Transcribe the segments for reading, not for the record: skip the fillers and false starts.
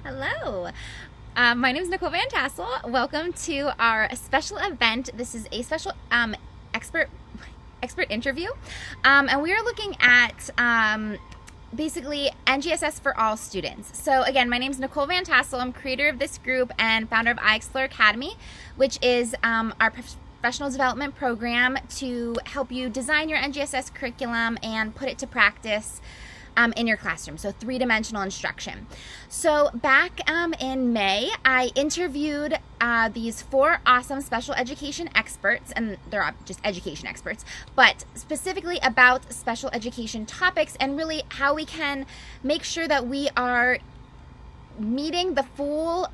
Hello. My name is Nicole Van Tassel. Welcome to our special event. This is a special expert expert interview, and we are looking at basically NGSS for All students. So again, my name is Nicole Van Tassel. I'm creator of this group and founder of iExplore Academy, which is our professional development program to help you design your NGSS curriculum and put it to practice in your classroom. So three-dimensional instruction. So back in May, I interviewed these four awesome special education experts, and they're just education experts, but specifically about special education topics and really how we can make sure that we are meeting the full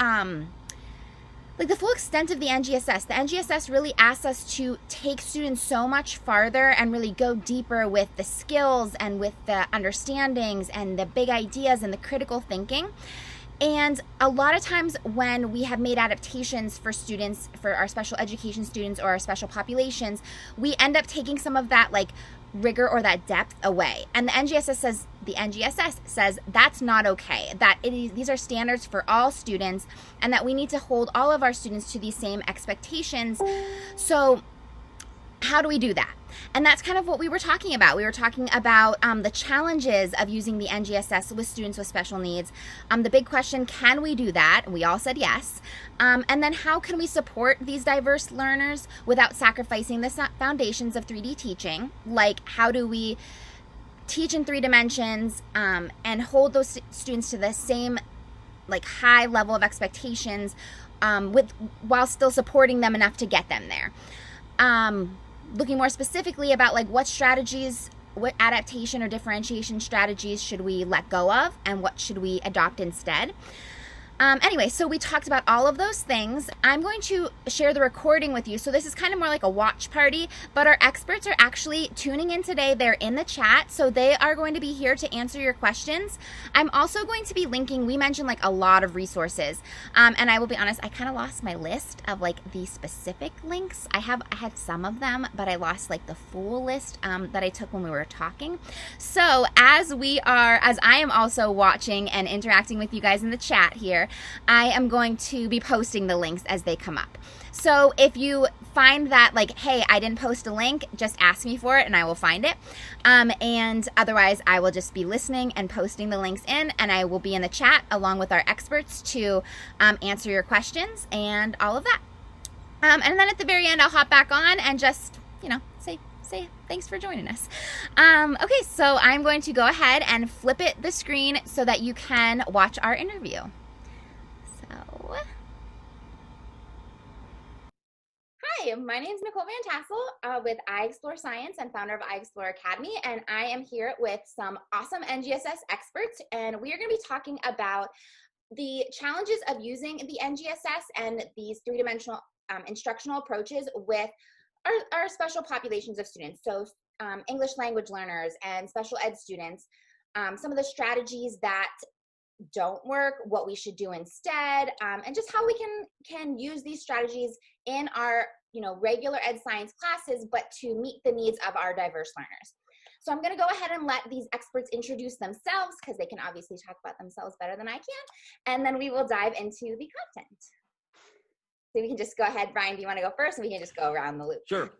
the full extent of the NGSS. The NGSS really asks us to take students so much farther and really go deeper with the skills and with the understandings and the big ideas and the critical thinking. And a lot of times when we have made adaptations for students, for our special education students or our special populations, we end up taking some of that rigor or that depth away. And the NGSS says that's not okay, that these are standards for all students and that we need to hold all of our students to these same expectations. So how do we do that? And that's kind of what we were talking about. We were talking about the challenges of using the NGSS with students with special needs. The big question, can we do that? We all said yes. And then how can we support these diverse learners without sacrificing the foundations of 3D teaching? Like, how do we teach in 3 dimensions and hold those students to the same high level of expectations while still supporting them enough to get them there? Looking more specifically about what adaptation or differentiation strategies should we let go of and what should we adopt instead. Anyway, so we talked about all of those things. I'm going to share the recording with you. So this is kind of more like a watch party, but our experts are actually tuning in today. They're in the chat, so they are going to be here to answer your questions. I'm also going to be linking, we mentioned a lot of resources. And I will be honest, I kind of lost my list of the specific links. I had some of them, but I lost the full list that I took when we were talking. So as I am also watching and interacting with you guys in the chat here, I am going to be posting the links as they come up. So if you find that hey, I didn't post a link, just ask me for it and I will find it. And otherwise I will just be listening and posting the links in, and I will be in the chat along with our experts to answer your questions and all of that. And then at the very end I'll hop back on and just, say thanks for joining us. Okay, so I'm going to go ahead and flip the screen so that you can watch our interview. Hi, my name is Nicole Van Tassel with iExplore Science and founder of iExplore Academy, and I am here with some awesome NGSS experts, and we are going to be talking about the challenges of using the NGSS and these three-dimensional instructional approaches with our special populations of students, so English language learners and special ed students, some of the strategies that don't work, what we should do instead, and just how we can use these strategies in our regular ed science classes, but to meet the needs of our diverse learners. So I'm going to go ahead and let these experts introduce themselves because they can obviously talk about themselves better than I can, and then we will dive into the content. So we can just go ahead. Brian, do you want to go first, and we can just go around the loop? Sure.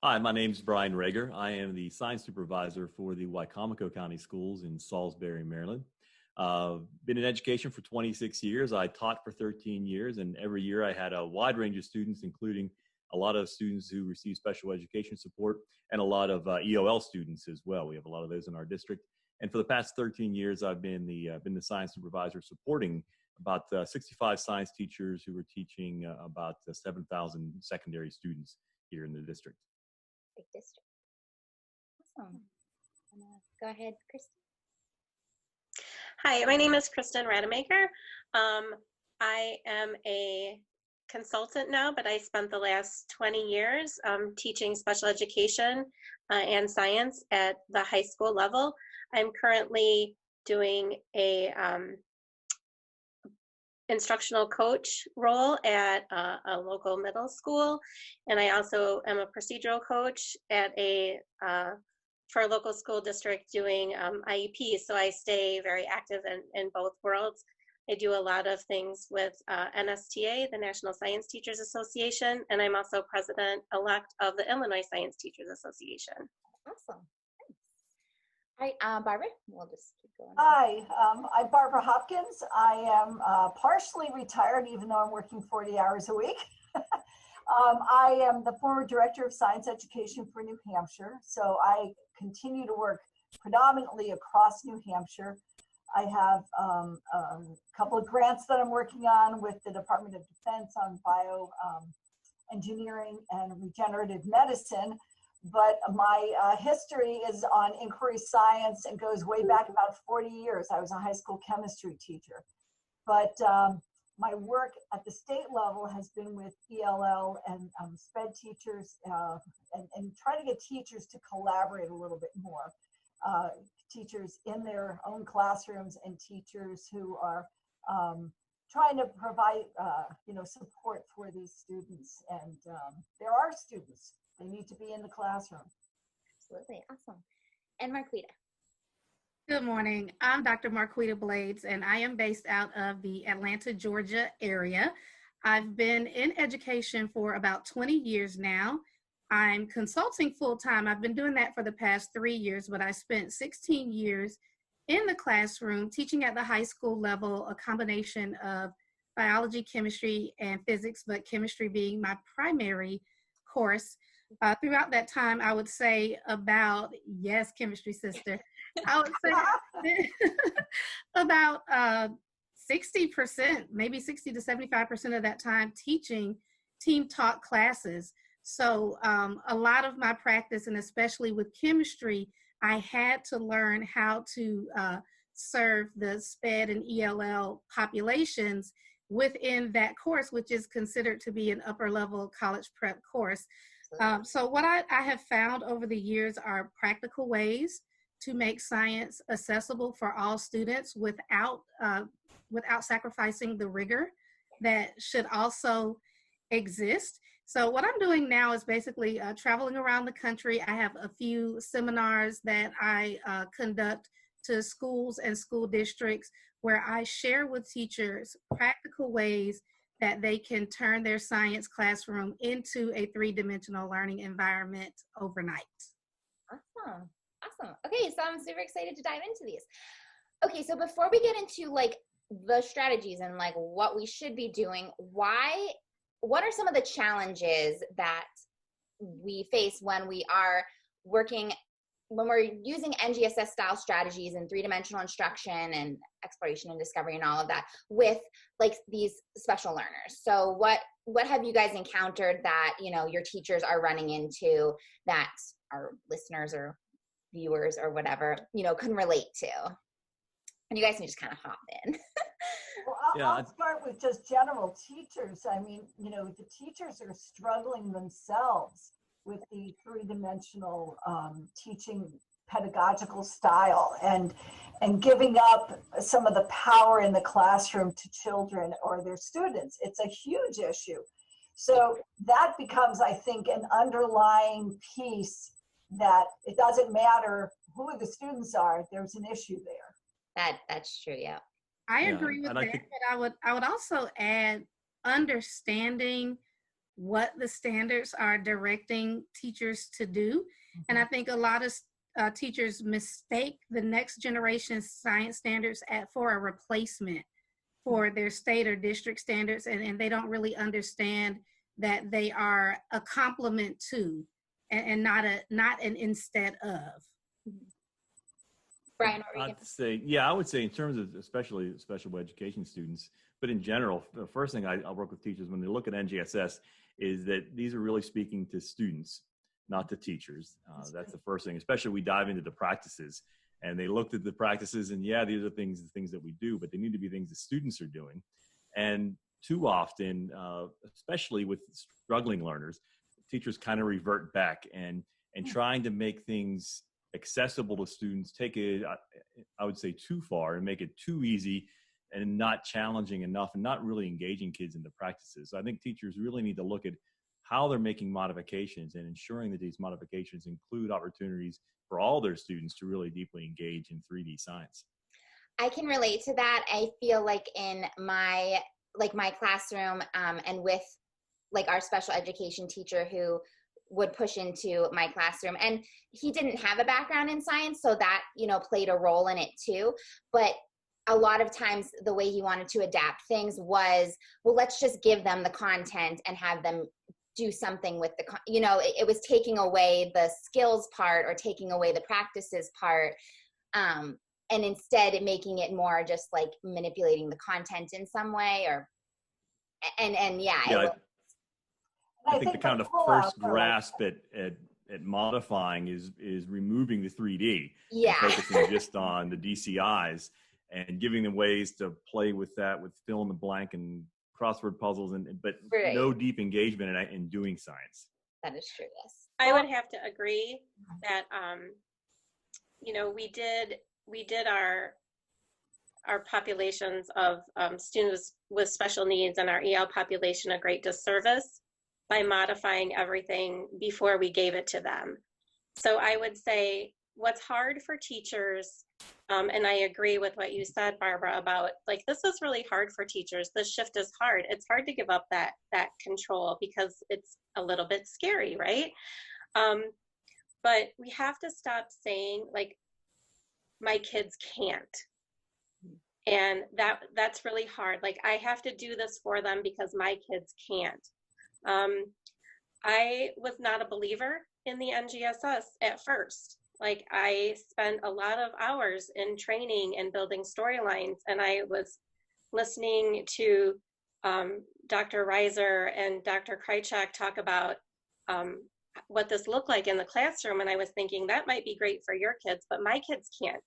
Hi, my name is Brian Rager. I am the science supervisor for the Wicomico County Schools in Salisbury, Maryland. Been in education for 26 years. I taught for 13 years, and every year I had a wide range of students, including a lot of students who receive special education support and a lot of EOL students as well. We have a lot of those in our district. And for the past 13 years, I've been the science supervisor supporting about 65 science teachers who are teaching about 7,000 secondary students here in the district. Big district. Awesome. Go ahead, Kristen. Hi, my name is Kristen Rademacher. I am a consultant now, but I spent the last 20 years teaching special education and science at the high school level. I'm currently doing a instructional coach role at a local middle school, and I also am a procedural coach at for a local school district doing IEPs, so I stay very active in both worlds. I do a lot of things with NSTA, the National Science Teachers Association, and I'm also president-elect of the Illinois Science Teachers Association. Awesome. All right, Barbara, we'll just keep going. Hi, I'm Barbara Hopkins. I am partially retired, even though I'm working 40 hours a week. I am the former director of science education for New Hampshire, so I continue to work predominantly across New Hampshire. I have a couple of grants that I'm working on with the Department of Defense on bioengineering and regenerative medicine. But my history is on inquiry science and goes way back about 40 years. I was a high school chemistry teacher. But my work at the state level has been with ELL and SPED teachers and try to get teachers to collaborate a little bit more. Teachers in their own classrooms and teachers who are trying to provide support for these students. And there are students. They need to be in the classroom. Absolutely. Awesome. And Marquita. Good morning. I'm Dr. Marquita Blades, and I am based out of the Atlanta, Georgia area. I've been in education for about 20 years now. I'm consulting full-time. I've been doing that for the past 3 years, but I spent 16 years in the classroom teaching at the high school level, a combination of biology, chemistry, and physics, but chemistry being my primary course. Throughout that time, I would say about, yes, chemistry sister, I would say about 60%, maybe 60 to 75% of that time teaching team taught classes. So a lot of my practice, and especially with chemistry, I had to learn how to serve the SPED and ELL populations within that course, which is considered to be an upper level college prep course. So what I have found over the years are practical ways to make science accessible for all students without sacrificing the rigor that should also exist. So what I'm doing now is basically traveling around the country. I have a few seminars that I conduct to schools and school districts where I share with teachers practical ways that they can turn their science classroom into a three-dimensional learning environment overnight. Awesome. Awesome. Okay, so I'm super excited to dive into these. Okay, so before we get into like the strategies and like what we should be doing, what are some of the challenges that we face when we are working, when we're using NGSS style strategies and three-dimensional instruction and exploration and discovery and all of that with like these special learners? So what have you guys encountered that, you know, your teachers are running into that our listeners or viewers or whatever, you know, can relate to? And you guys can just kind of hop in. Well, I'll start with just general teachers. I mean, you know, the teachers are struggling themselves with the three-dimensional teaching pedagogical style and giving up some of the power in the classroom to children or their students. It's a huge issue. So that becomes, I think, an underlying piece that it doesn't matter who the students are, there's an issue there. That's true, yeah. I agree with that, but I would also add understanding what the standards are directing teachers to do. And I think a lot of teachers mistake the next generation science standards for a replacement for their state or district standards, and they don't really understand that they are a complement to and not an instead of. Brian, I would say in terms of especially special education students, but in general, the first thing I'll work with teachers when they look at NGSS is that these are really speaking to students, not to teachers. That's the first thing, especially we dive into the practices and they looked at the practices and yeah, these are the things that we do, but they need to be things that students are doing. And too often, especially with struggling learners, teachers kind of revert back and trying to make things accessible to students, take it, I would say, too far and make it too easy and not challenging enough and not really engaging kids in the practices. So I think teachers really need to look at how they're making modifications and ensuring that these modifications include opportunities for all their students to really deeply engage in 3D science. I can relate to that. I feel like in my classroom, and with like our special education teacher who would push into my classroom, and he didn't have a background in science, so that, you know, played a role in it too. But a lot of times the way he wanted to adapt things was, well, let's just give them the content and have them do something with the, you know, it was taking away the skills part or taking away the practices part. And instead making it more just like manipulating the content in some way, or, and yeah. Yeah, I think the kind of first pullout, grasp at modifying is removing the 3D, Yeah. and focusing just on the DCIs and giving them ways to play with that, with fill in the blank and crossword puzzles, but Right. no deep engagement in doing science. That is true. Yes. I would have to agree that, you know, we did our populations of students with special needs and our EL population a great disservice by modifying everything before we gave it to them. So I would say what's hard for teachers, and I agree with what you said, Barbara, about like, this is really hard for teachers. This shift is hard. It's hard to give up that control because it's a little bit scary, right? But we have to stop saying like, my kids can't. And that's really hard. Like, I have to do this for them because my kids can't. I was not a believer in the NGSS at first. Like, I spent a lot of hours in training and building storylines, and I was listening to Dr. Reiser and Dr. Krychak talk about what this looked like in the classroom, and I was thinking that might be great for your kids, but my kids can't.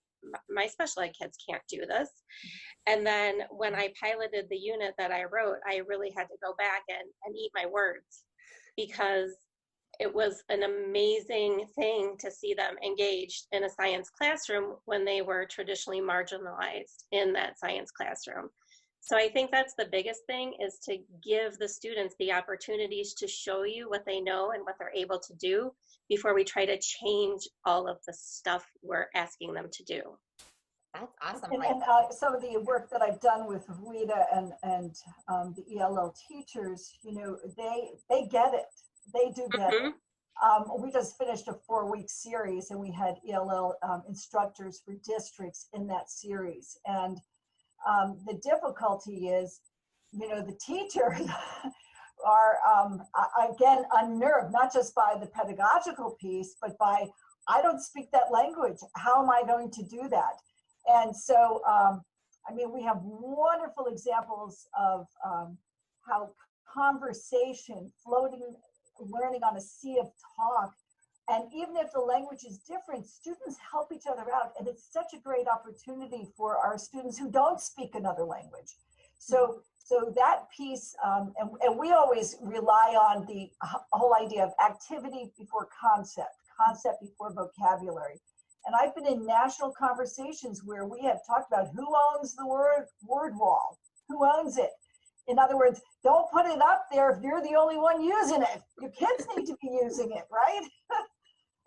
My special ed kids can't do this. And then when I piloted the unit that I wrote, I really had to go back and eat my words, because it was an amazing thing to see them engaged in a science classroom when they were traditionally marginalized in that science classroom. So I think that's the biggest thing, is to give the students the opportunities to show you what they know and what they're able to do before we try to change all of the stuff we're asking them to do. That's awesome. And some of the work that I've done with Rita and the ELL teachers, you know, they get it. They do get it. We just finished a 4-week series, and we had ELL instructors for districts in that series. And the difficulty is, you know, the teachers are, again, unnerved, not just by the pedagogical piece, but by, I don't speak that language. How am I going to do that? And so, I mean, we have wonderful examples of how conversation, floating, learning on a sea of talk, and even if the language is different, students help each other out. And it's such a great opportunity for our students who don't speak another language. So that piece, and we always rely on the whole idea of activity before concept, concept before vocabulary. And I've been in national conversations where we have talked about who owns the word wall, who owns it. In other words, don't put it up there if you're the only one using it. Your kids need to be using it, right?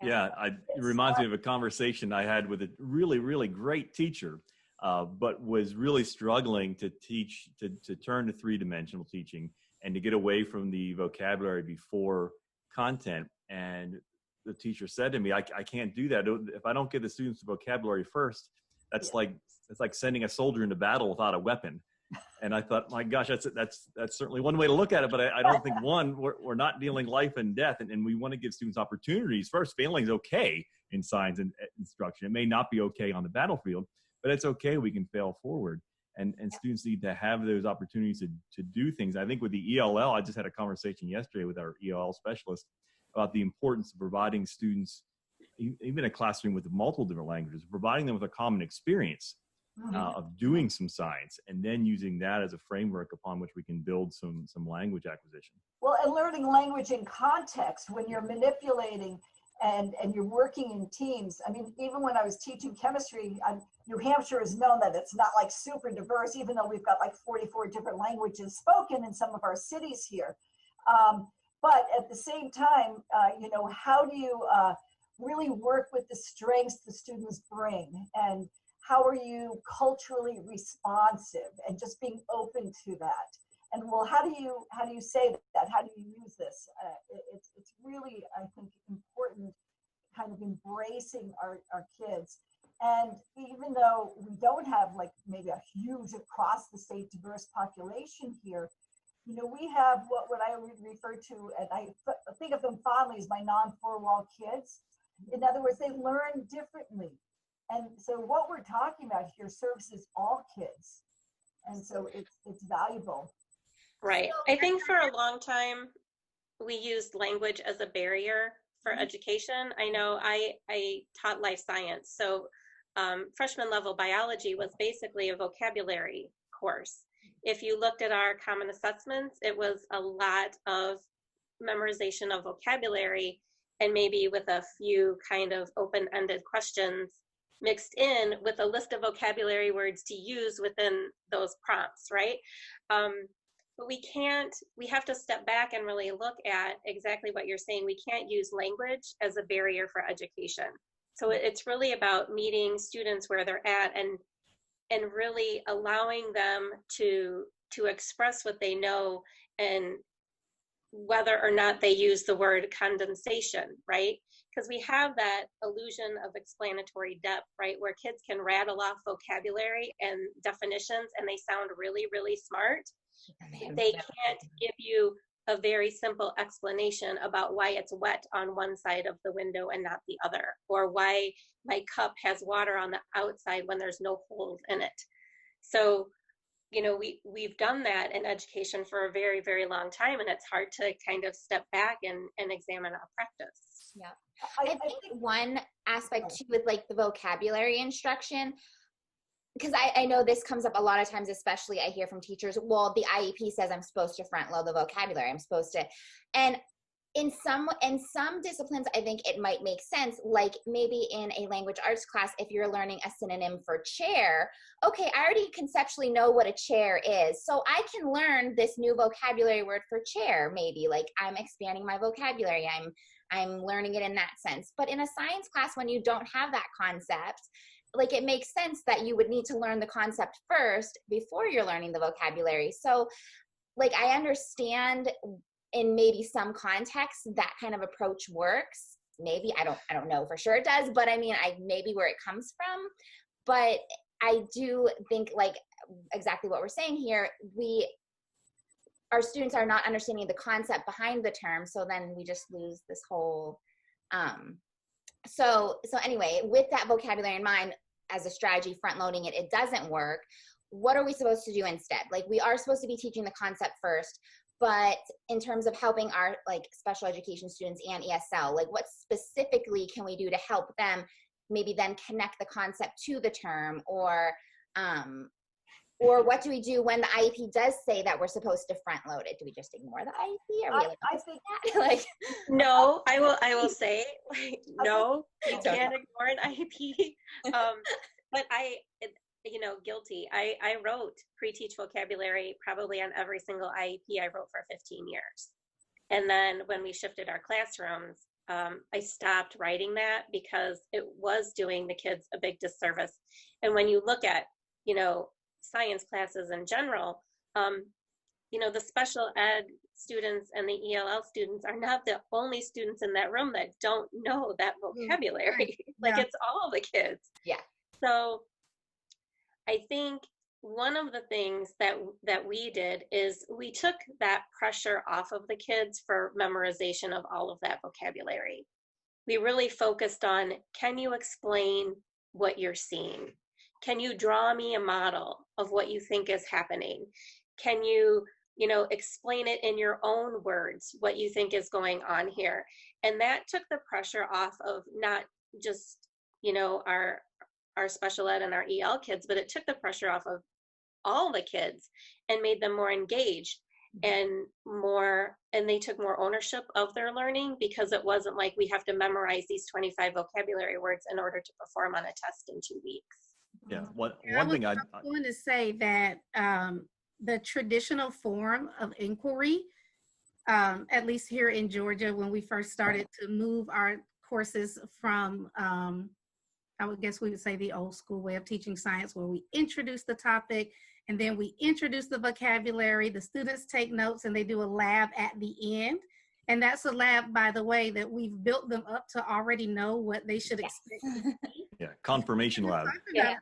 Yeah, it reminds me of a conversation I had with a really, really great teacher, but was really struggling to teach, to turn to 3-dimensional teaching and to get away from the vocabulary before content. And the teacher said to me, I can't do that. If I don't give the students the vocabulary first, it's like sending a soldier into battle without a weapon. And I thought, my gosh, that's certainly one way to look at it. But I don't think, one, we're not dealing life and death, and we want to give students opportunities. First, failing is okay in science and instruction. It may not be okay on the battlefield, but it's okay. We can fail forward, and students need to have those opportunities to do things. I think with the ELL, I just had a conversation yesterday with our ELL specialist about the importance of providing students, even a classroom with multiple different languages, providing them with a common experience of doing some science, and then using that as a framework upon which we can build some language acquisition. Well, and learning language in context when you're manipulating and you're working in teams. I mean, even when I was teaching chemistry, New Hampshire is known that it's not like super diverse, even though we've got like 44 different languages spoken in some of our cities here. But at the same time, you know, how do you really work with the strengths the students bring, and how are you culturally responsive, and just being open to that. And well, how do you say that? How do you use this? It's really, I think, important, kind of embracing our kids. And even though we don't have like maybe a huge across the state diverse population here, you know, we have what I would refer to, and I think of them fondly as my non-four-wall kids. In other words, they learn differently. And so what we're talking about here services all kids. And so it's valuable. Right. I think for a long time, we used language as a barrier for education. I know I taught life science. So freshman level biology was basically a vocabulary course. If you looked at our common assessments, it was a lot of memorization of vocabulary, and maybe with a few kind of open-ended questions mixed in with a list of vocabulary words to use within those prompts, right? But we have to step back and really look at exactly what you're saying. We can't use language as a barrier for education. So it's really about meeting students where they're at and really allowing them to express what they know, and whether or not they use the word condensation, right? Because we have that illusion of explanatory depth, right? Where kids can rattle off vocabulary and definitions and they sound really, really smart. They can't give you a very simple explanation about why it's wet on one side of the window and not the other, or why my cup has water on the outside when there's no holes in it. So, you know, we've done that in education for a very, very long time, and it's hard to kind of step back and examine our practice. Yeah. I think one aspect too with like the vocabulary instruction, because I know this comes up a lot of times, especially I hear from teachers, well, the IEP says I'm supposed to front load the vocabulary. I'm supposed to, and in some disciplines, I think it might make sense, like maybe in a language arts class, if you're learning a synonym for chair, okay, I already conceptually know what a chair is, so I can learn this new vocabulary word for chair. Maybe like I'm expanding my vocabulary, I'm learning it in that sense. But in a science class, when you don't have that concept, like it makes sense that you would need to learn the concept first before you're learning the vocabulary. So like I understand in maybe some contexts that kind of approach works. Maybe I don't know for sure it does, but I mean, maybe where it comes from. But I do think, like exactly what we're saying here, our students are not understanding the concept behind the term, so then we just lose this whole so anyway, with that vocabulary in mind, as a strategy, front loading it doesn't work. What are we supposed to do instead? Like we are supposed to be teaching the concept first, but in terms of helping our like special education students and ESL, like what specifically can we do to help them maybe then connect the concept to the term, or what do we do when the IEP does say that we're supposed to front load it? Do we just ignore the IEP? Are we I think that? Like, no, I will say, like, no, you can't ignore an IEP. But you know, guilty. I wrote pre-teach vocabulary probably on every single IEP I wrote for 15 years. And then when we shifted our classrooms, I stopped writing that because it was doing the kids a big disservice. And when you look at, you know, science classes in general, you know, the special ed students and the ELL students are not the only students in that room that don't know that vocabulary. Like it's all the kids. Yeah. So I think one of the things that we did is we took that pressure off of the kids for memorization of all of that vocabulary. We really focused on, can you explain what you're seeing? Can you draw me a model of what you think is happening? Can you, you know, explain it in your own words, what you think is going on here? And that took the pressure off of not just, you know, our special ed and our EL kids, but it took the pressure off of all the kids and made them more engaged and they took more ownership of their learning, because it wasn't like we have to memorize these 25 vocabulary words in order to perform on a test in 2 weeks. Yeah, one thing I was going to say that the traditional form of inquiry, at least here in Georgia, when we first started to move our courses from I would guess we would say the old school way of teaching science, where we introduce the topic and then we introduce the vocabulary. The students take notes and they do a lab at the end. And that's a lab, by the way, that we've built them up to already know what they should expect. Yeah, confirmation lab. Yeah.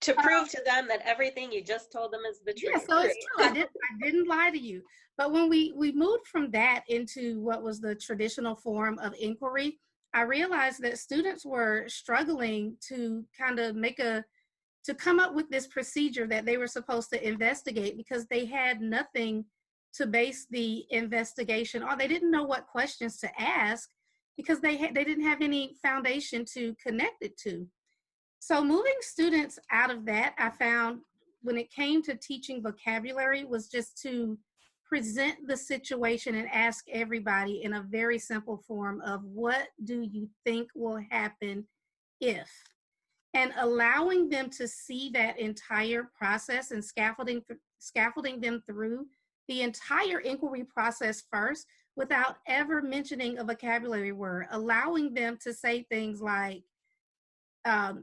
To prove to them that everything you just told them is the truth. Yeah, so it's true. I didn't lie to you. But when we moved from that into what was the traditional form of inquiry, I realized that students were struggling to kind of to come up with this procedure that they were supposed to investigate, because they had nothing to base the investigation on. They didn't know what questions to ask because they didn't have any foundation to connect it to. So moving students out of that, I found when it came to teaching vocabulary, was just to present the situation and ask everybody in a very simple form of, what do you think will happen if? And allowing them to see that entire process and scaffolding them through the entire inquiry process first without ever mentioning a vocabulary word, allowing them to say things like,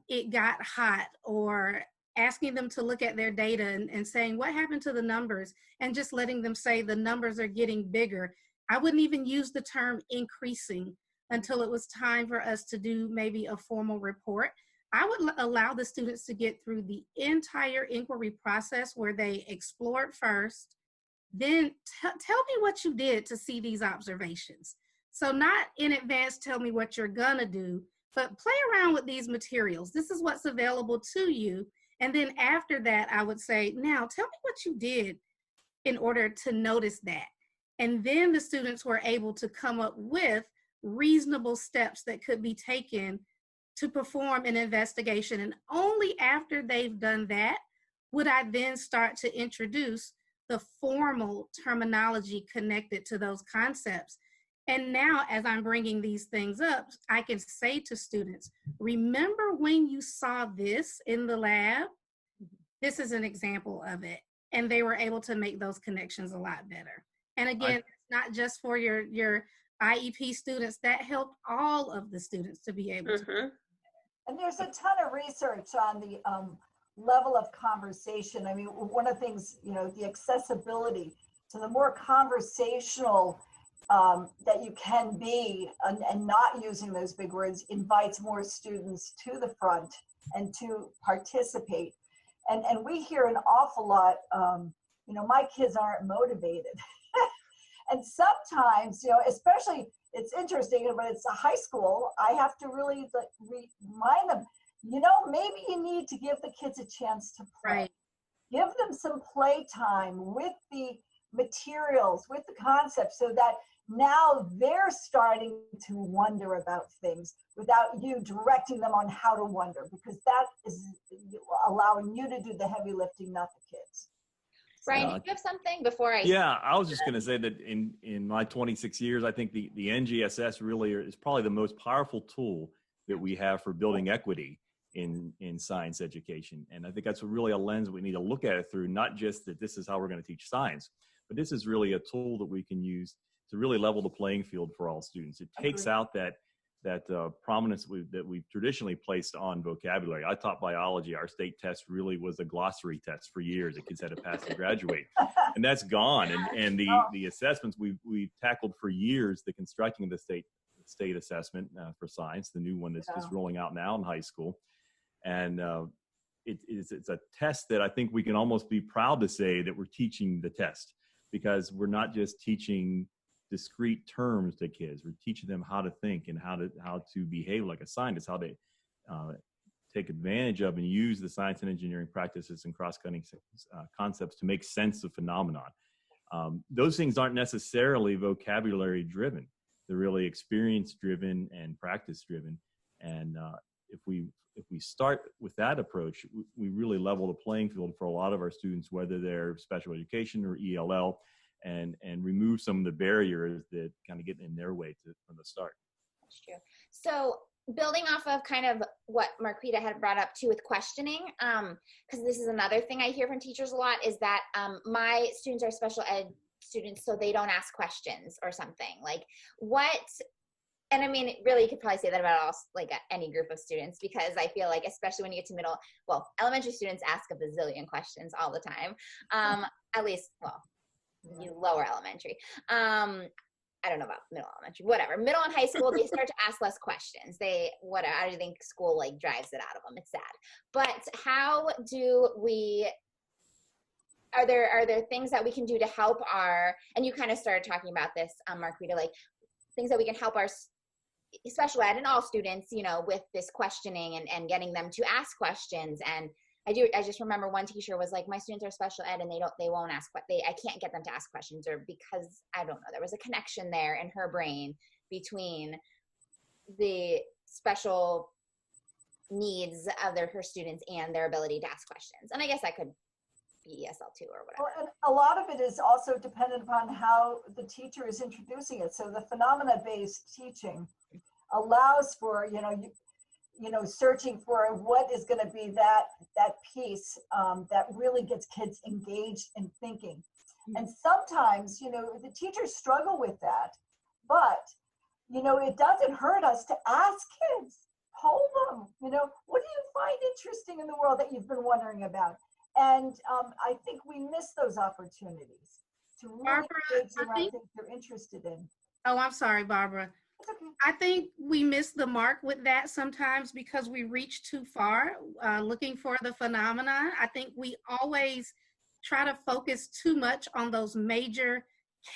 it got hot, or asking them to look at their data and saying, what happened to the numbers? And just letting them say the numbers are getting bigger. I wouldn't even use the term increasing until it was time for us to do maybe a formal report. I would allow the students to get through the entire inquiry process where they explored first, then tell me what you did to see these observations. So not in advance, tell me what you're gonna do, but play around with these materials. This is what's available to you. And then after that, I would say, now tell me what you did in order to notice that. And then the students were able to come up with reasonable steps that could be taken to perform an investigation. And only after they've done that would I then start to introduce the formal terminology connected to those concepts. And now, as I'm bringing these things up, I can say to students, remember when you saw this in the lab? This is an example of it. And they were able to make those connections a lot better. And again, it's not just for your IEP students, that helped all of the students to be able to. And there's a ton of research on the level of conversation. I mean, one of the things, the accessibility to the more conversational that you can be, and not using those big words, invites more students to the front and to participate. And we hear an awful lot, my kids aren't motivated. And sometimes, especially, it's interesting, but it's a high school, I have to really remind them, maybe you need to give the kids a chance to play. Right. Give them some play time with the materials, with the concepts, so that now they're starting to wonder about things without you directing them on how to wonder, because that is allowing you to do the heavy lifting, not the kids. Brian, do you have something before I? Yeah, I was just going to say that in my 26 years, I think the NGSS really is probably the most powerful tool that we have for building equity in science education. And I think that's really a lens we need to look at it through, not just that this is how we're going to teach science, but this is really a tool that we can use to really level the playing field for all students. It takes out that prominence that we've traditionally placed on vocabulary. I taught biology. Our state test really was a glossary test for years. The kids had to pass to graduate, and that's gone. And the assessments we've tackled for years, the constructing of the state assessment for science, the new one that's just rolling out now in high school, and it's a test that I think we can almost be proud to say that we're teaching the test, because we're not just teaching discrete terms to kids. We're teaching them how to think and how to behave like a scientist, how to take advantage of and use the science and engineering practices and cross-cutting concepts to make sense of phenomenon. Those things aren't necessarily vocabulary driven. They're really experience driven and practice driven. And if we start with that approach, we really level the playing field for a lot of our students, whether they're special education or ELL, and remove some of the barriers that kind of get in their way from the start. That's true. So building off of kind of what Marquita had brought up too with questioning, because this is another thing I hear from teachers a lot, is that my students are special ed students, so they don't ask questions or something. Like, what and I mean, really, you could probably say that about all, like any group of students, because I feel like, especially when you get to elementary students ask a bazillion questions all the time. At least, lower elementary. I don't know about middle elementary, whatever. Middle and high school, they start to ask less questions. I do think school like drives it out of them. It's sad. But how do we, are there things that we can do to help and you kind of started talking about this, Marquita, like things that we can help our special ed and all students, with this questioning and getting them to ask questions. And I just remember one teacher was like, my students are special ed and they won't ask, I can't get them to ask questions, or because, I don't know, there was a connection there in her brain between the special needs of her students and their ability to ask questions. And I guess that could be ESL too, or whatever. Well, and a lot of it is also dependent upon how the teacher is introducing it. So the phenomena-based teaching allows for, searching for what is going to be that piece that really gets kids engaged in thinking. And sometimes, the teachers struggle with that, but, it doesn't hurt us to ask kids, poll them, what do you find interesting in the world that you've been wondering about? And I think we miss those opportunities to really engage them around things they're interested in. Oh, I'm sorry, Barbara. Okay. I think we miss the mark with that sometimes because we reach too far looking for the phenomenon. I think we always try to focus too much on those major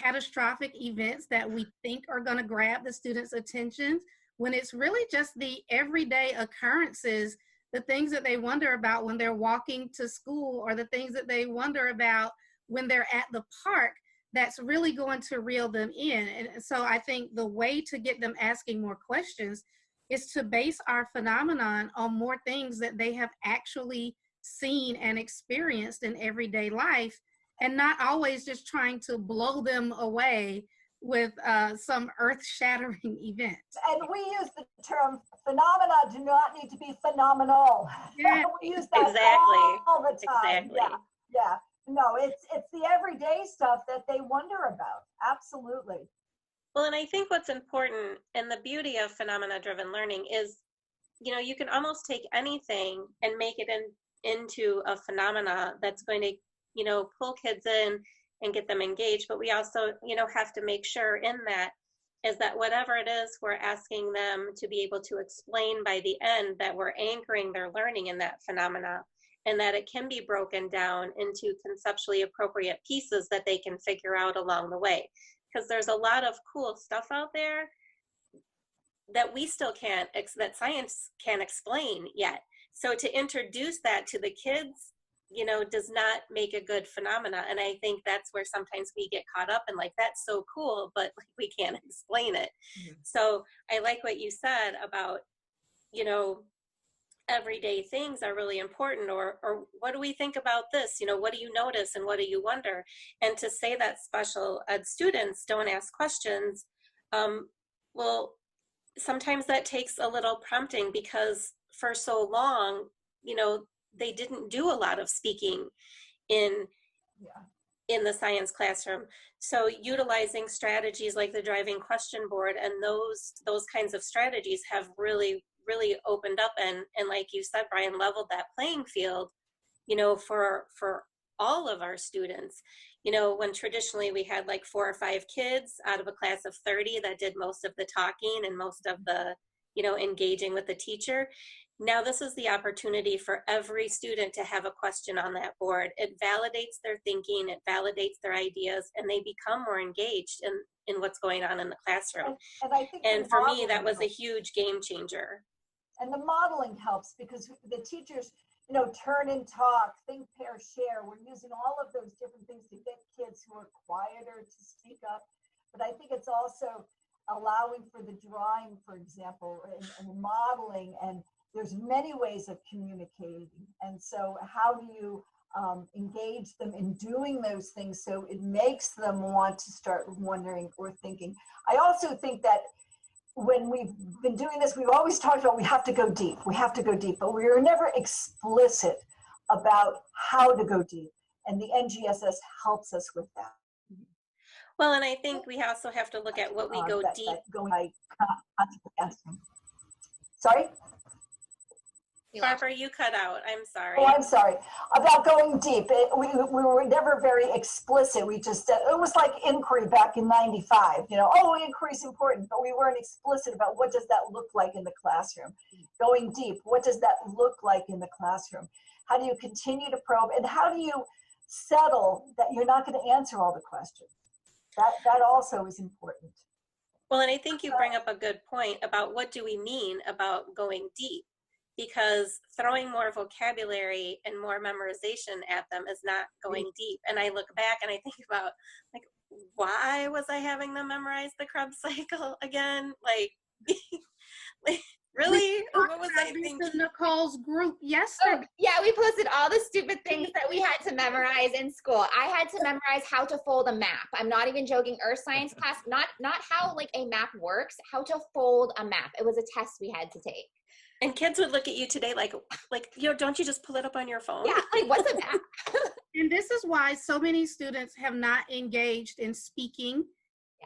catastrophic events that we think are going to grab the students' attention, when it's really just the everyday occurrences, the things that they wonder about when they're walking to school, or the things that they wonder about when they're at the park, that's really going to reel them in. And so I think the way to get them asking more questions is to base our phenomenon on more things that they have actually seen and experienced in everyday life, and not always just trying to blow them away with some earth-shattering event. And we use the term phenomena do not need to be phenomenal. Yeah. We use that Exactly. all the time. Exactly. Yeah. No, it's the everyday stuff that they wonder about. Absolutely. Well, and I think what's important, and the beauty of phenomena-driven learning is, you can almost take anything and make it into a phenomena that's going to, pull kids in and get them engaged. But we also, have to make sure in that is that whatever it is we're asking them to be able to explain by the end, that we're anchoring their learning in that phenomena, and that it can be broken down into conceptually appropriate pieces that they can figure out along the way. Because there's a lot of cool stuff out there that we still can't, that science can't explain yet. So to introduce that to the kids, does not make a good phenomena. And I think that's where sometimes we get caught up in, like, that's so cool, but we can't explain it. Mm-hmm. So I like what you said about, everyday things are really important, or what do we think about this? What do you notice and what do you wonder? And to say that special ed students don't ask questions, well, sometimes that takes a little prompting, because for so long, they didn't do a lot of speaking in the science classroom. So utilizing strategies like the driving question board and those kinds of strategies have really opened up and like you said, Brian, leveled that playing field, for all of our students. When traditionally we had like 4 or 5 kids out of a class of 30 that did most of the talking and most of the, engaging with the teacher. Now this is the opportunity for every student to have a question on that board. It validates their thinking, it validates their ideas, and they become more engaged in what's going on in the classroom. And for me, that was a huge game changer. And the modeling helps, because the teachers, turn and talk, think, pair, share. We're using all of those different things to get kids who are quieter to speak up. But I think it's also allowing for the drawing, for example, and modeling, and there's many ways of communicating. And so how do you engage them in doing those things so it makes them want to start wondering or thinking? I also think that when we've been doing this, we've always talked about we have to go deep, but we were never explicit about how to go deep. And the NGSS helps us with that. Well, and I think we also have to look at what we go deep. Sorry? Barbara, you cut out. I'm sorry. Oh, I'm sorry. About going deep. We were never very explicit. We just, it was like inquiry back in 95. You know, oh, inquiry is important, but we weren't explicit about what does that look like in the classroom. Going deep, what does that look like in the classroom? How do you continue to probe? And how do you settle that you're not going to answer all the questions? That also is important. Well, and I think you bring up a good point about what do we mean about going deep? Because throwing more vocabulary and more memorization at them is not going deep. And I look back and I think about, like, why was I having them memorize the Krebs cycle again? Like, really? What was I thinking? In Nicole's group yesterday. Oh, yeah, we posted all the stupid things that we had to memorize in school. I had to memorize how to fold a map. I'm not even joking. Earth science class, not how like a map works, how to fold a map. It was a test we had to take. And kids would look at you today like, you know, don't you just pull it up on your phone? Yeah, like what's a map? And this is why so many students have not engaged in speaking,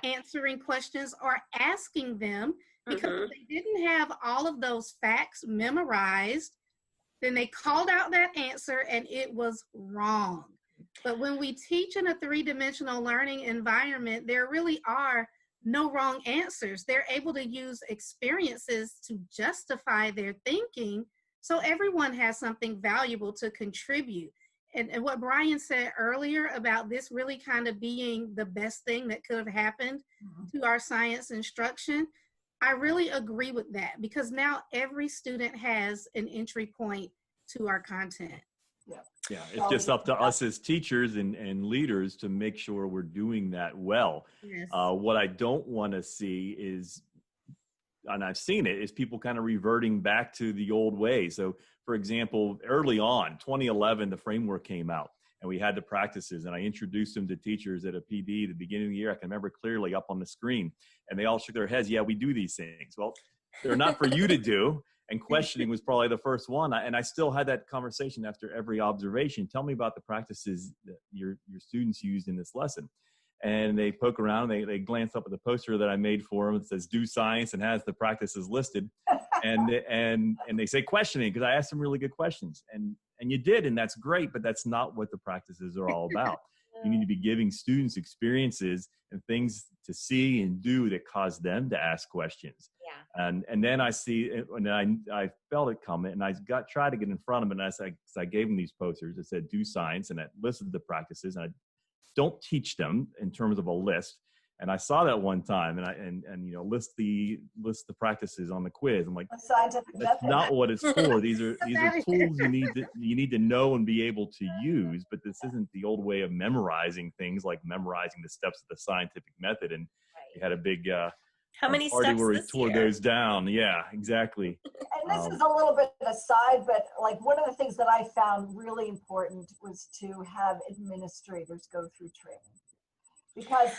answering questions, or asking them, because if they didn't have all of those facts memorized, then they called out that answer and it was wrong. But when we teach in a three-dimensional learning environment, there really are no wrong answers. They're able to use experiences to justify their thinking, so everyone has something valuable to contribute. And what Brian said earlier about this really kind of being the best thing that could have happened to our science instruction, I really agree with that, because now every student has an entry point to our content. Yeah, it's just up to us as teachers and leaders to make sure we're doing that well. Yes. What I don't want to see is, and I've seen it, is people kind of reverting back to the old way. So, for example, early on, 2011, the framework came out and we had the practices, and I introduced them to teachers at a PD at the beginning of the year. I can remember clearly up on the screen, and they all shook their heads. Yeah, we do these things. Well, they're not for you to do. And questioning was probably the first one. And I still had that conversation after every observation. Tell me about the practices that your students used in this lesson. And they poke around, they glance up at the poster that I made for them. It says do science and has the practices listed. And they say questioning, because I asked them really good questions. And you did, and that's great, but that's not what the practices are all about. You need to be giving students experiences and things to see and do that cause them to ask questions. Yeah. And then I see, and I felt it coming, and I tried to get in front of it, and I gave them these posters that said do science, and I listed the practices, and I don't teach them in terms of a list. And I saw that one time, and you know, list the practices on the quiz. I'm like, that's not what it's for. These are tools you need to know and be able to use. But this isn't the old way of memorizing things, like memorizing the steps of the scientific method. And you had a big how many party steps where we this tore year? those down. Yeah, exactly. And this is a little bit aside, but like one of the things that I found really important was to have administrators go through training. Because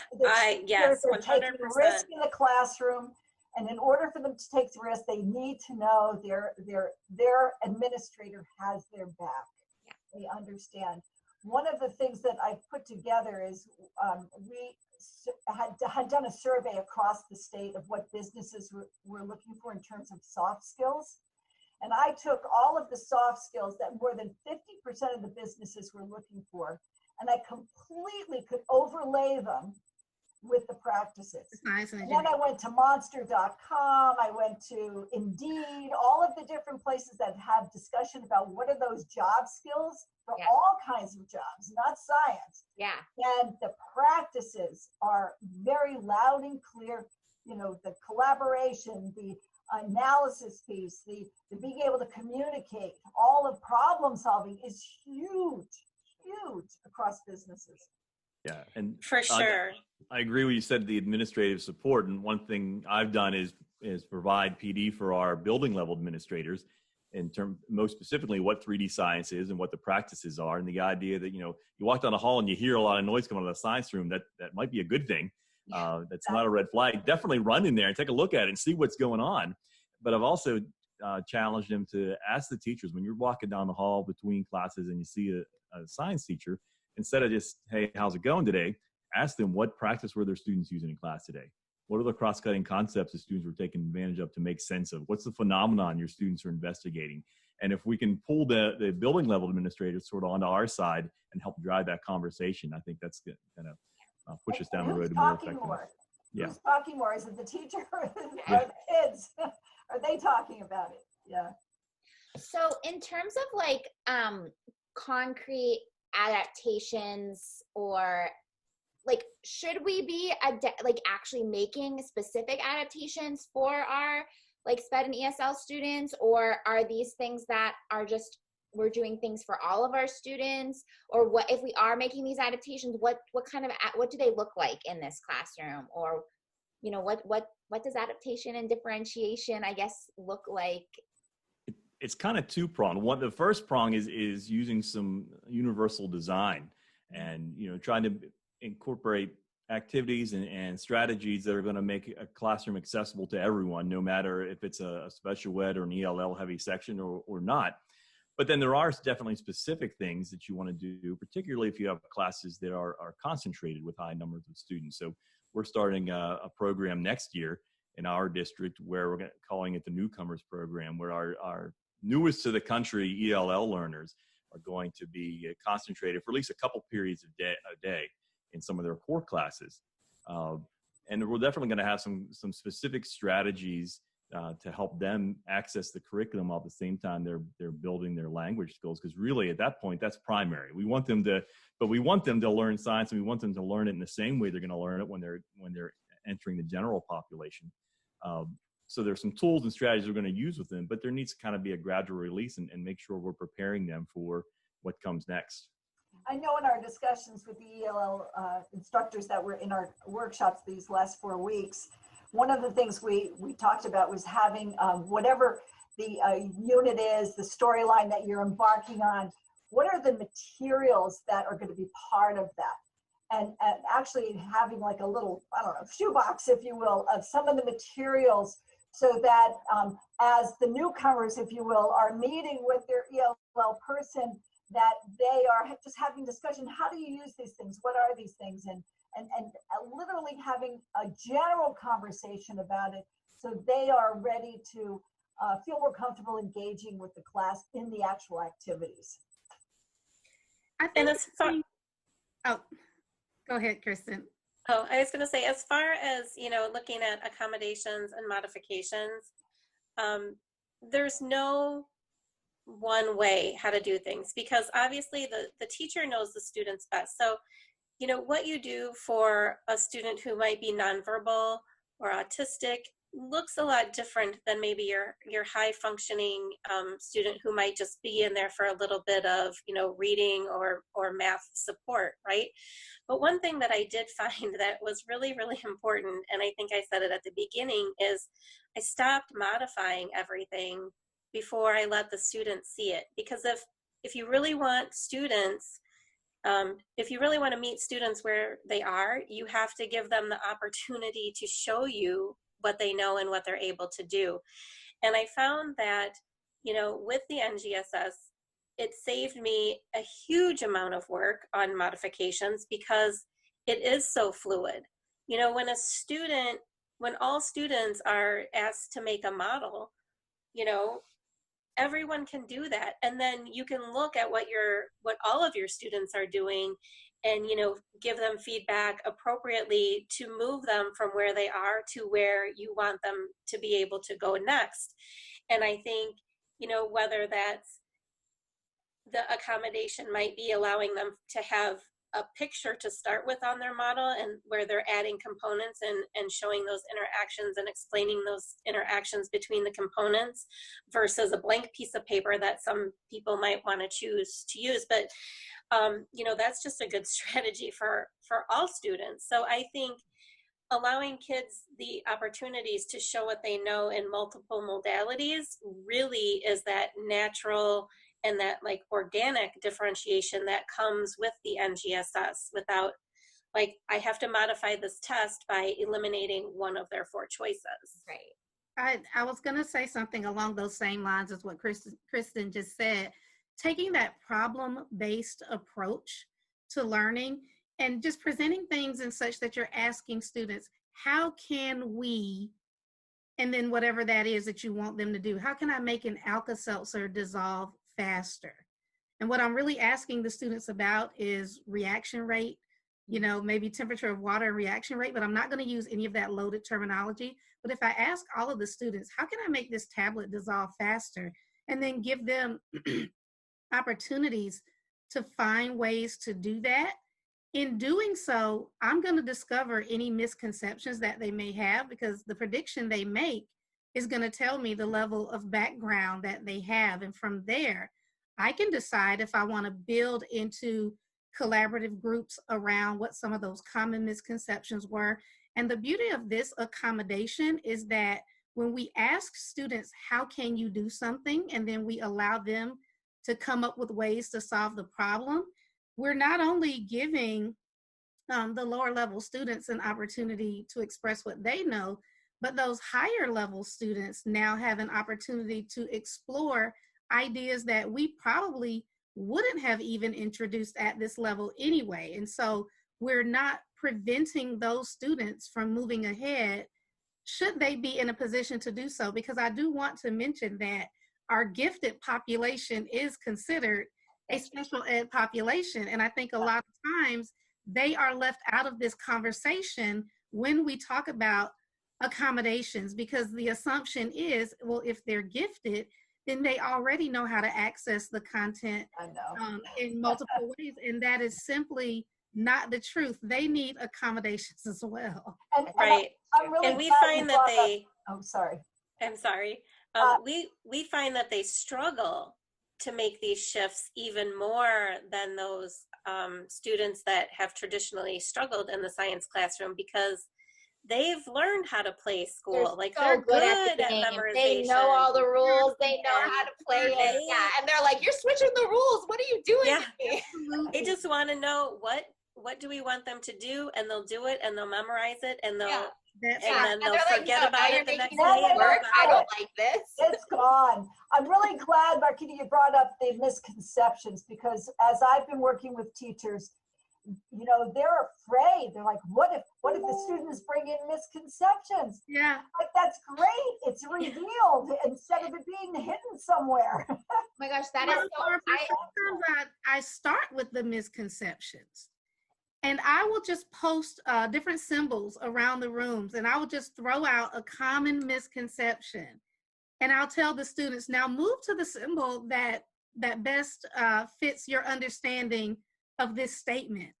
yes, they're taking risk in the classroom, and in order for them to take the risk, they need to know their administrator has their back. Yeah. They understand. One of the things that I put together is we had done a survey across the state of what businesses were looking for in terms of soft skills. And I took all of the soft skills that more than 50% of the businesses were looking for, and I completely could overlay them with the practices. Nice. And then I went to monster.com, I went to Indeed, all of the different places that have discussion about what are those job skills for all kinds of jobs, not science. Yeah. And the practices are very loud and clear, you know, the collaboration, the analysis piece, the being able to communicate, all of problem solving is huge across businesses. Yeah, and for sure. I agree with you said, the administrative support. And one thing I've done is provide PD for our building level administrators, in terms, most specifically, what 3D science is and what the practices are. And the idea that, you know, you walk down the hall and you hear a lot of noise coming out of the science room, that might be a good thing. That's not a red flag. Definitely run in there and take a look at it and see what's going on. But I've also challenged them to ask the teachers, when you're walking down the hall between classes and you see a science teacher, instead of just, hey, how's it going today? ask them what practice were their students using in class today? What are the cross-cutting concepts that students were taking advantage of to make sense of? What's the phenomenon your students are investigating? And if we can pull the building level administrators sort of onto our side and help drive that conversation, I think that's going to push us down the road to more effectiveness. More? Yeah. Who's talking more? Is it the teacher or the kids? Are they talking about it? Yeah. So in terms of like concrete adaptations, or like, should we be actually making specific adaptations for our like SPED and ESL students, or are these things that are just, we're doing things for all of our students? Or what if we are making these adaptations, what do they look like in this classroom? Or, you know, what does adaptation and differentiation, I guess, look like? It's kind of two-pronged. The first prong is using some universal design and, you know, trying to incorporate activities and strategies that are going to make a classroom accessible to everyone, no matter if it's a special ed or an ELL heavy section or not. But then there are definitely specific things that you want to do, particularly if you have classes that are concentrated with high numbers of students. So we're starting a program next year in our district where we're calling it the Newcomers Program, where our newest to the country ELL learners are going to be concentrated for at least a couple periods a day in some of their core classes. And we're definitely going to have some specific strategies to help them access the curriculum while at the same time they're building their language skills. Because really at that point, that's primary. We want them to learn science, and we want them to learn it in the same way they're going to learn it when they're entering the general population. So there's some tools and strategies we're going to use with them, but there needs to kind of be a gradual release and make sure we're preparing them for what comes next. I know in our discussions with the ELL instructors that were in our workshops these last 4 weeks, one of the things we talked about was having whatever the unit is, the storyline that you're embarking on, what are the materials that are going to be part of that? And actually having like a little, I don't know, shoebox, if you will, of some of the materials, so that as the newcomers, if you will, are meeting with their ELL person, that they are just having discussion. How do you use these things? What are these things? And literally having a general conversation about it, so they are ready to feel more comfortable engaging with the class in the actual activities. I think go ahead, Kristen. Oh, I was going to say, as far as, you know, looking at accommodations and modifications, there's no one way how to do things, because obviously the teacher knows the students best. So, you know, what you do for a student who might be nonverbal or autistic looks a lot different than maybe your high functioning student who might just be in there for a little bit of, you know, reading or math support, right? But one thing that I did find that was really, really important, and I think I said it at the beginning, is I stopped modifying everything before I let the students see it. Because if you really want students, if you really want to meet students where they are, you have to give them the opportunity to show you what they know and what they're able to do. And I found that, you know, with the NGSS, it saved me a huge amount of work on modifications, because it is so fluid. You know, when all students are asked to make a model, you know, everyone can do that. And then you can look at what all of your students are doing and, you know, give them feedback appropriately to move them from where they are to where you want them to be able to go next. And I think, you know, whether that's the accommodation might be allowing them to have a picture to start with on their model, and where they're adding components and showing those interactions and explaining those interactions between the components, versus a blank piece of paper that some people might want to choose to use. But you know, that's just a good strategy for all students. So I think allowing kids the opportunities to show what they know in multiple modalities really is that natural and that like organic differentiation that comes with the NGSS, without like, I have to modify this test by eliminating one of their 4 choices. Right. I was going to say something along those same lines as what Kristen just said. Taking that problem-based approach to learning and just presenting things in such that you're asking students, how can we, and then whatever that is that you want them to do, how can I make an Alka-Seltzer dissolve faster? And what I'm really asking the students about is reaction rate, maybe temperature of water and reaction rate, but I'm not going to use any of that loaded terminology. But if I ask all of the students, how can I make this tablet dissolve faster? And then give them opportunities to find ways to do that. In doing so, I'm going to discover any misconceptions that they may have, because the prediction they make is going to tell me the level of background that they have. And from there, I can decide if I want to build into collaborative groups around what some of those common misconceptions were. And the beauty of this accommodation is that when we ask students, how can you do something? And then we allow them to come up with ways to solve the problem, we're not only giving the lower level students an opportunity to express what they know, but those higher level students now have an opportunity to explore ideas that we probably wouldn't have even introduced at this level anyway. And so we're not preventing those students from moving ahead should they be in a position to do so, because I do want to mention that our gifted population is considered a special ed population. And I think a lot of times they are left out of this conversation when we talk about accommodations, because the assumption is, well, if they're gifted, then they already know how to access the content in multiple ways. And that is simply not the truth. They need accommodations as well. Right. I'm really and we find that they, I'm sorry. I'm sorry. We find that they struggle to make these shifts even more than those students that have traditionally struggled in the science classroom, because they've learned how to play school. They're good at the game. memorization. They know all the rules. They know how to play it. Yeah, and they're like, "You're switching the rules. What are you doing?" Yeah, they just want to know what do we want them to do, and they'll do it, and they'll memorize it, and they'll then they'll forget about it the next day. I don't like this. It's gone. I'm really glad, Marquita, you brought up the misconceptions, because as I've been working with teachers, they're afraid. They're like, what if the students bring in misconceptions? Yeah. Like, that's great. It's revealed instead of it being hidden somewhere. Oh my gosh, that is so. I start with the misconceptions. And I will just post different symbols around the rooms, and I will just throw out a common misconception. And I'll tell the students, now move to the symbol that best fits your understanding of this statement.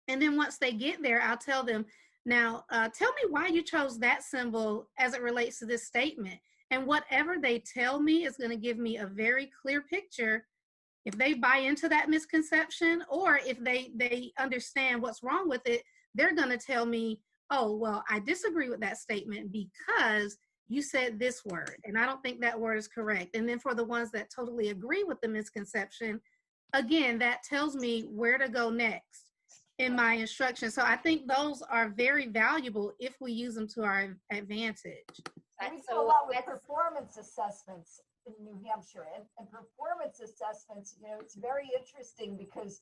And then once they get there, I'll tell them, now tell me why you chose that symbol as it relates to this statement. And whatever they tell me is going to give me a very clear picture if they buy into that misconception, or if they understand what's wrong with it. They're going to tell me, oh, well, I disagree with that statement because you said this word, and I don't think that word is correct. And then for the ones that totally agree with the misconception, again, that tells me where to go next in my instruction. So I think those are very valuable if we use them to our advantage. We do a lot with performance assessments in New Hampshire, and performance assessments, it's very interesting because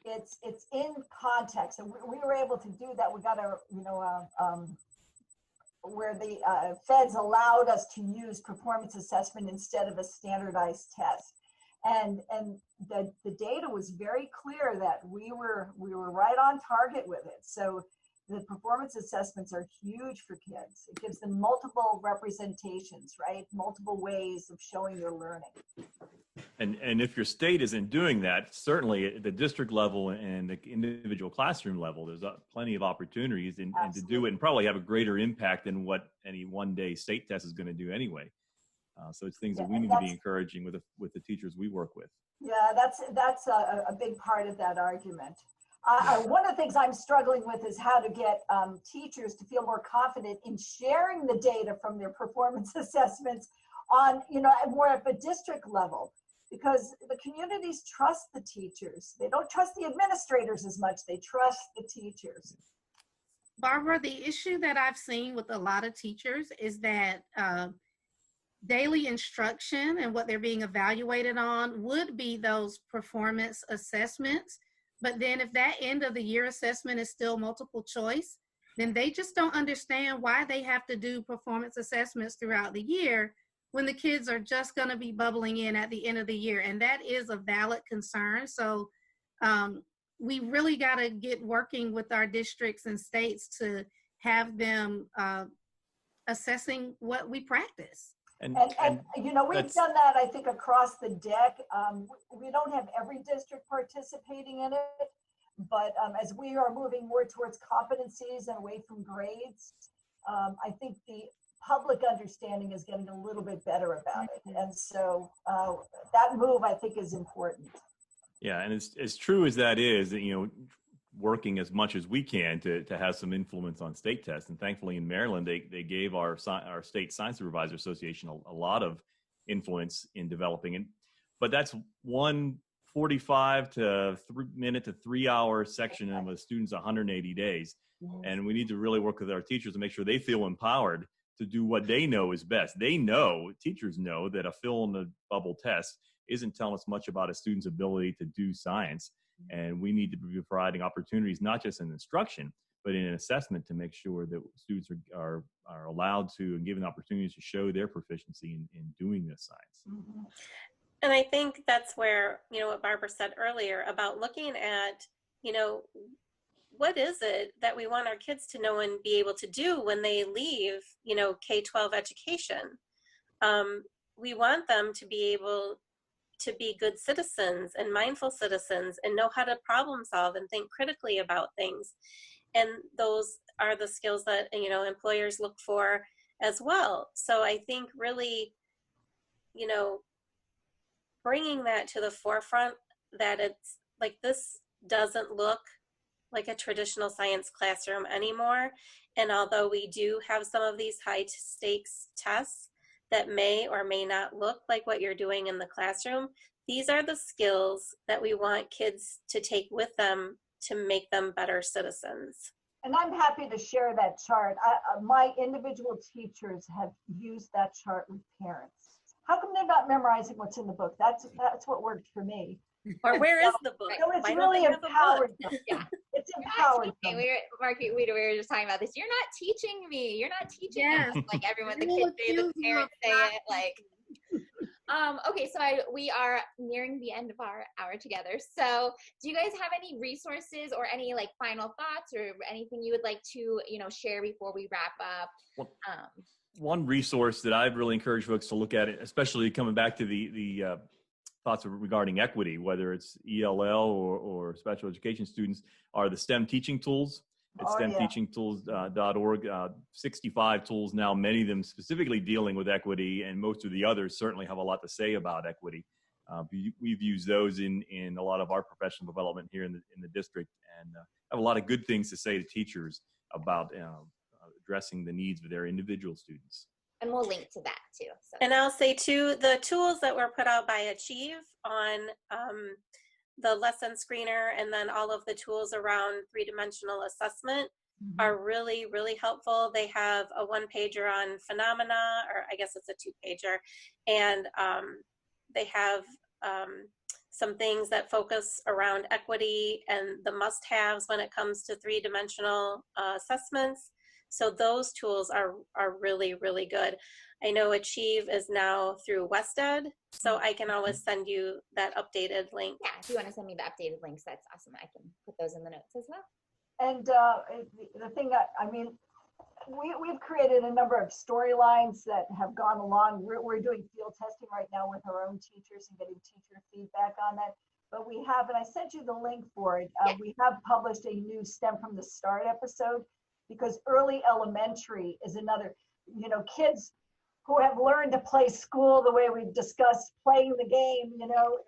it's in context, and we were able to do that. We got where the feds allowed us to use performance assessment instead of a standardized test, and the data was very clear that we were right on target with it. So the performance assessments are huge for kids. It gives them multiple representations, right? Multiple ways of showing their learning. And if your state isn't doing that, certainly at the district level and the individual classroom level, there's plenty of opportunities and to do it and probably have a greater impact than what any one-day state test is going to do anyway. So it's things that we need to be encouraging with the teachers we work with. Yeah, that's a big part of that argument. One of the things I'm struggling with is how to get teachers to feel more confident in sharing the data from their performance assessments on, more at the district level, because the communities trust the teachers. They don't trust the administrators as much. They trust the teachers. Barbara, the issue that I've seen with a lot of teachers is that daily instruction and what they're being evaluated on would be those performance assessments. But then if that end of the year assessment is still multiple choice, then they just don't understand why they have to do performance assessments throughout the year when the kids are just going to be bubbling in at the end of the year. And that is a valid concern. So we really got to get working with our districts and states to have them assessing what we practice. And you know, we've done that, I think, across the deck. We don't have every district participating in it, but as we are moving more towards competencies and away from grades, I think the public understanding is getting a little bit better about it. And so that move, I think, is important. Yeah, and as true as that is, you know, working as much as we can to have some influence on state tests. And thankfully in Maryland, they gave our state science supervisor association a lot of influence in developing it. But that's one 45 to minute to 3 hour section of a student's 180 days. And we need to really work with our teachers to make sure they feel empowered to do what they know is best. They know, teachers know, that a fill in the bubble test isn't telling us much about a student's ability to do science. And we need to be providing opportunities, not just in instruction, but in an assessment to make sure that students are allowed to and given opportunities to show their proficiency in doing this science. And I think that's where, you know, what Barbara said earlier about looking at, you know, what is it that we want our kids to know and be able to do when they leave, you know, K-12 education. We want them to be able to be good citizens and mindful citizens and know how to problem solve and think critically about things. And those are the skills that, you know, employers look for as well. So I think really, you know, bringing that to the forefront, that it's like, this doesn't look like a traditional science classroom anymore. And although we do have some of these high stakes tests that may or may not look like what you're doing in the classroom, these are the skills that we want kids to take with them to make them better citizens. And I'm happy to share that chart. My individual teachers have used that chart with parents. How come they're not memorizing what's in the book? That's what worked for me. Or where is the book? No, it's really empowered them. Yeah. It's empowered them. We were just talking about this. You're not teaching me. You're not teaching us. Like everyone, the kids say, the parents say it. Like, okay, so we are nearing the end of our hour together. So do you guys have any resources or any like final thoughts or anything you would like to, you know, share before we wrap up? One resource that I've really encouraged folks to look at, especially coming back to the thoughts regarding equity, whether it's ELL or special education students, are the STEM teaching tools. It's stemteachingtools.org. 65 tools now, many of them specifically dealing with equity, and most of the others certainly have a lot to say about equity. We've used those in a lot of our professional development here in the district, and have a lot of good things to say to teachers about addressing the needs of their individual students. And we'll link to that too. So. And I'll say too, the tools that were put out by Achieve on the lesson screener, and then all of the tools around three-dimensional assessment are really, really helpful. They have a one-pager on phenomena, or I guess it's a two-pager, and they have some things that focus around equity and the must-haves when it comes to three-dimensional assessments. So those tools are really, really good. I know Achieve is now through WestEd, so I can always send you that updated link. Yeah, if you want to send me the updated links, that's awesome. I can put those in the notes as well. And the thing, I mean, we've created a number of storylines that have gone along. We're doing field testing right now with our own teachers and getting teacher feedback on that. But we have, and I sent you the link for it, we have published a new STEM from the Start episode, because early elementary is another, you know, kids who have learned to play school the way we've discussed, playing the game, you know,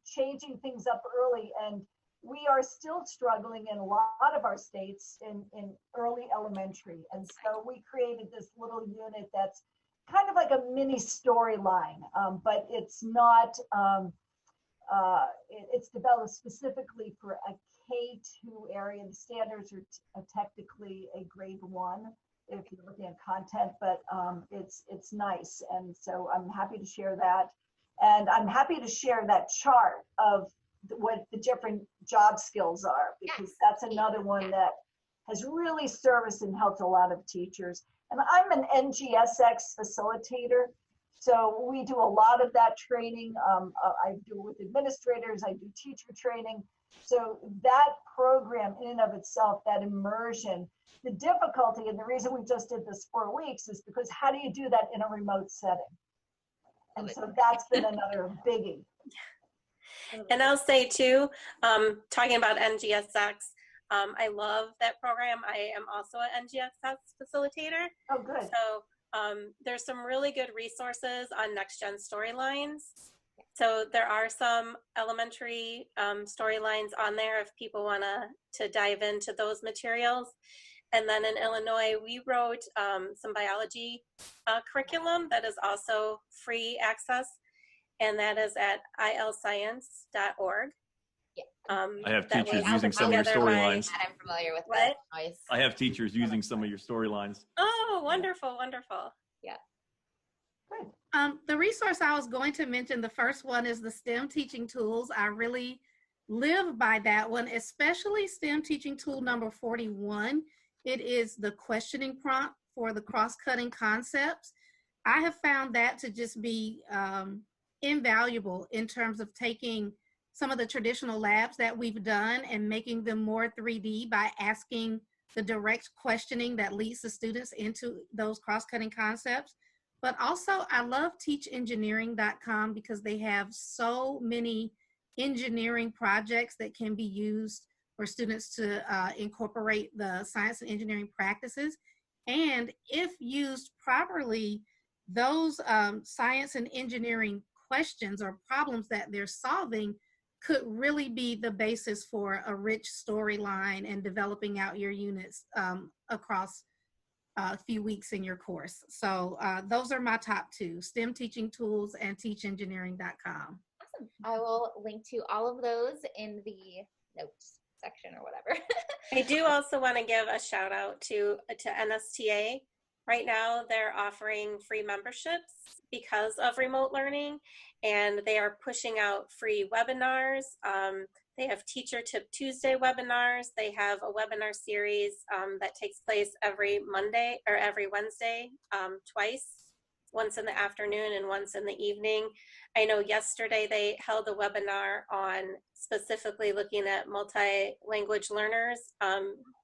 changing things up early. And we are still struggling in a lot of our states in early elementary. And so we created this little unit that's kind of like a mini storyline, but it's not, it's developed specifically for a K2 area. The standards are technically a grade 1 if you're looking at content, but it's nice. And so I'm happy to share that. And I'm happy to share that chart of what the different job skills are, because that's another one that has really serviced and helped a lot of teachers. And I'm an NGSX facilitator, so we do a lot of that training. I do it with administrators, I do teacher training. So that program in and of itself, that immersion, the difficulty and the reason we just did this 4 weeks is because how do you do that in a remote setting? And so that's been another biggie. And I'll say too, talking about NGSX, I love that program. I am also an NGSS facilitator. Oh, good. So there's some really good resources on next gen storylines. So there are some elementary storylines on there if people want to dive into those materials. And then in Illinois, we wrote some biology curriculum that is also free access, and that is at ilscience.org. Yeah. I have teachers using some of your storylines. I'm familiar with what? Noise. I have teachers using some of your storylines. Oh, wonderful, wonderful. Yeah. Good. The resource I was going to mention, the first one is the STEM teaching tools. I really live by that one, especially STEM teaching tool number 41. It is the questioning prompt for the cross-cutting concepts. I have found that to just be invaluable in terms of taking some of the traditional labs that we've done and making them more 3D by asking the direct questioning that leads the students into those cross-cutting concepts. But also, I love teachengineering.com because they have so many engineering projects that can be used for students to incorporate the science and engineering practices. And if used properly, those science and engineering questions or problems that they're solving could really be the basis for a rich storyline and developing out your units across a few weeks in your course. So those are my top two, STEM teaching tools and teachengineering.com. Awesome. I will link to all of those in the notes section or whatever. I do also want to give a shout out to MSTA. Right now, they're offering free memberships because of remote learning, and they are pushing out free webinars. They have Teacher Tip Tuesday webinars. They have a webinar series that takes place every Monday or every Wednesday, twice, once in the afternoon and once in the evening. I know yesterday they held a webinar on specifically looking at multi-language learners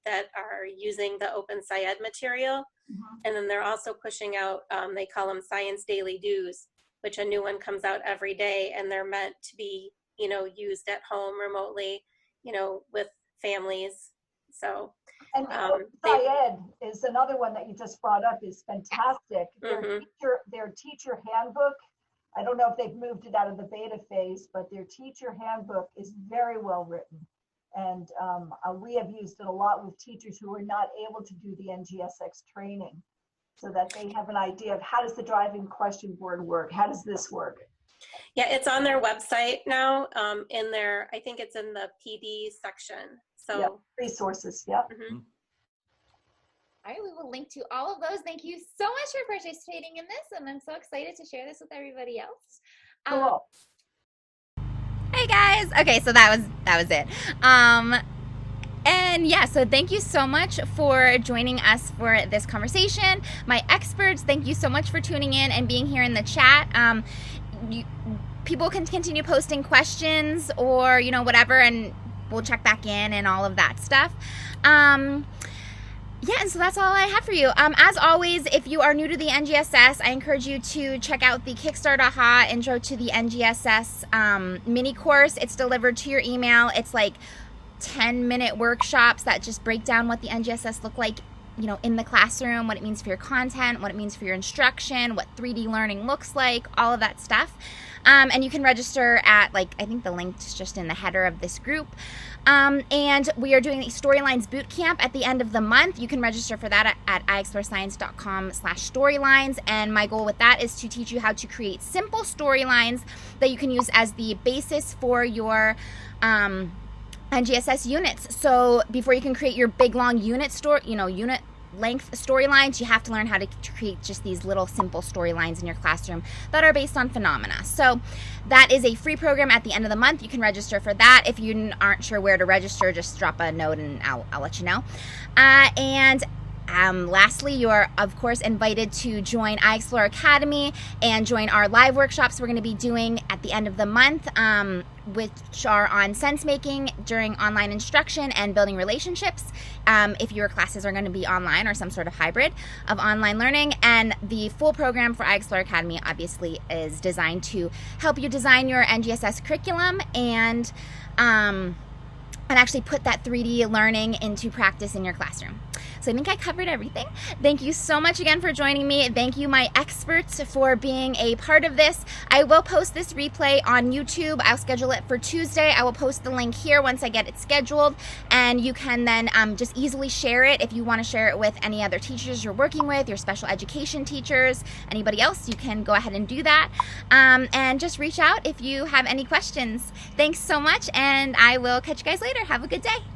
that are using the Open SciEd material. Mm-hmm. And then they're also pushing out, they call them Science Daily Do's, which a new one comes out every day, and they're meant to be, used at home remotely, with families. So, and SciEd is another one that you just brought up, is fantastic. Mm-hmm. Their teacher handbook, I don't know if they've moved it out of the beta phase, but their teacher handbook is very well written. And we have used it a lot with teachers who are not able to do the NGSX training, so that they have an idea of how does the driving question board work? How does this work? Yeah, it's on their website now. In their, I think it's in the PD section. So yep. Resources, yep. Mm-hmm. All right, we will link to all of those. Thank you so much for participating in this, and I'm so excited to share this with everybody else. Cool. Hey guys. Okay, so that was it. And yeah, so thank you so much for joining us for this conversation. My experts, thank you so much for tuning in and being here in the chat. People can continue posting questions or, whatever, and we'll check back in and all of that stuff. Yeah, and so that's all I have for you. As always, if you are new to the NGSS, I encourage you to check out the Kickstart AHA Intro to the NGSS mini course. It's delivered to your email. It's like 10-minute workshops that just break down what the NGSS look like, in the classroom, what it means for your content, what it means for your instruction, what 3D learning looks like, all of that stuff. And you can register at, I think the link is just in the header of this group. And we are doing the Storylines Bootcamp at the end of the month. You can register for that at iExploreScience.com/storylines. And my goal with that is to teach you how to create simple storylines that you can use as the basis for your NGSS units. So before you can create your big long unit length storylines. You have to learn how to create just these little simple storylines in your classroom that are based on phenomena. So that is a free program at the end of the month. You can register for that. If you aren't sure where to register, just drop a note and I'll let you know. Lastly, you are, of course, invited to join iExplore Academy and join our live workshops we're going to be doing at the end of the month, which are on sense making during online instruction and building relationships, if your classes are going to be online or some sort of hybrid of online learning. And the full program for iExplore Academy obviously is designed to help you design your NGSS curriculum and actually put that 3D learning into practice in your classroom. So I think I covered everything. Thank you so much again for joining me. Thank you, my experts, for being a part of this. I will post this replay on YouTube. I'll schedule it for Tuesday. I will post the link here once I get it scheduled, and you can then just easily share it. If you want to share it with any other teachers you're working with, your special education teachers, anybody else, you can go ahead and do that. And just reach out if you have any questions. Thanks so much, and I will catch you guys later. Have a good day.